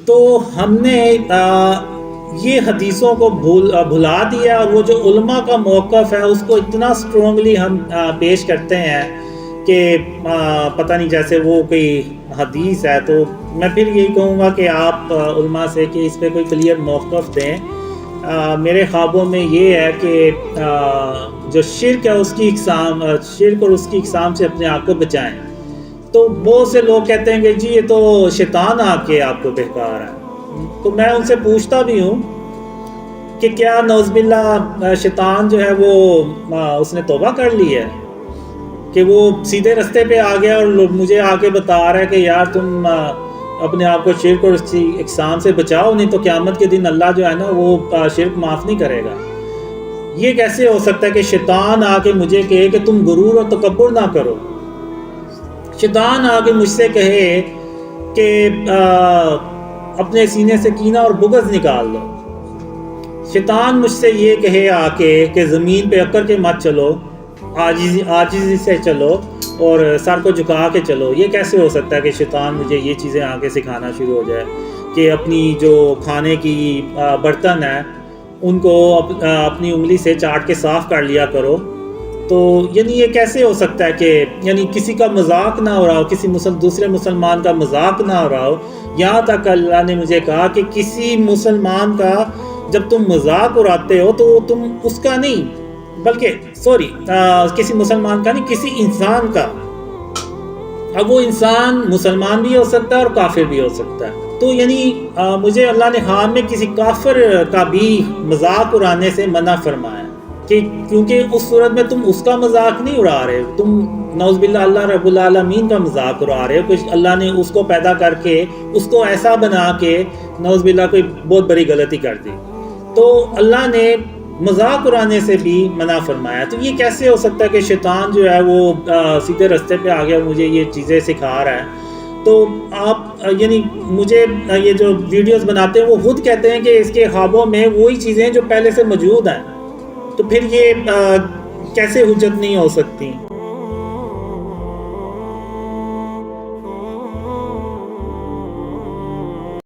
تو ہم نے یہ حدیثوں کو بھلا دیا، اور وہ جو علماء کا موقف ہے اس کو اتنا اسٹرانگلی ہم پیش کرتے ہیں کہ پتہ نہیں جیسے وہ کوئی حدیث ہے. تو میں پھر یہی کہوں گا کہ آپ علماء سے کہ اس پہ کوئی کلیئر موقف دیں. میرے خوابوں میں یہ ہے کہ جو شرک ہے اس کی اقسام، شرک اور اس کی اقسام سے اپنے آپ کو بچائیں. تو بہت سے لوگ کہتے ہیں کہ جی یہ تو شیطان آ کے آپ کو بہکا رہا ہے. تو میں ان سے پوچھتا بھی ہوں کہ کیا نعوذ باللہ شیطان جو ہے وہ اس نے توبہ کر لی ہے کہ وہ سیدھے رستے پہ آ گیا اور مجھے آ کے بتا رہا ہے کہ یار تم اپنے آپ کو شرک اور اس کی اقسام سے بچاؤ، نہیں تو قیامت کے دن اللہ جو ہے نا وہ شرک معاف نہیں کرے گا. یہ کیسے ہو سکتا ہے کہ شیطان آ کے مجھے کہے کہ تم غرور اور تکبر نہ کرو؟ شیطان آ کے مجھ سے کہے کہ اپنے سینے سے کینہ اور بغض نکال لو. شیطان مجھ سے یہ کہے آ کے کہ زمین پہ اکڑ کے مت چلو، عاجزی سے چلو اور سر کو جھکا کے چلو. یہ کیسے ہو سکتا ہے کہ شیطان مجھے یہ چیزیں آ کے سکھانا شروع ہو جائے کہ اپنی جو کھانے کی برتن ہیں ان کو اپنی انگلی سے چاٹ کے صاف کر لیا کرو. تو یعنی یہ کیسے ہو سکتا ہے کہ یعنی کسی کا مذاق نہ ہو رہا ہو، کسی دوسرے مسلمان کا مذاق نہ ہو رہا ہو. یہاں تک اللہ نے مجھے کہا کہ کسی مسلمان کا جب تم مذاق اڑاتے ہو تو تم اس کا نہیں، بلکہ کسی مسلمان کا نہیں، کسی انسان کا. اب وہ انسان مسلمان بھی ہو سکتا ہے اور کافر بھی ہو سکتا ہے. تو یعنی مجھے اللہ نے خواب میں کسی کافر کا بھی مذاق اڑانے سے منع فرمایا کہ کیونکہ اس صورت میں تم اس کا مذاق نہیں اڑا رہے، تم نعوذ باللہ اللہ رب العالمین کا مذاق اڑا رہے ہو. کچھ اللہ نے اس کو پیدا کر کے اس کو ایسا بنا کے نعوذ باللہ کوئی بہت بڑی غلطی کر دی. تو اللہ نے مذاق اڑانے سے بھی منع فرمایا. تو یہ کیسے ہو سکتا ہے کہ شیطان جو ہے وہ سیدھے رستے پہ آ گیا اور مجھے یہ چیزیں سکھا رہا ہے؟ تو آپ یعنی مجھے یہ جو ویڈیوز بناتے ہیں وہ خود کہتے ہیں کہ اس کے خوابوں میں وہی چیزیں جو پہلے سے موجود ہیں. تو پھر یہ کیسے حجت نہیں ہو سکتی؟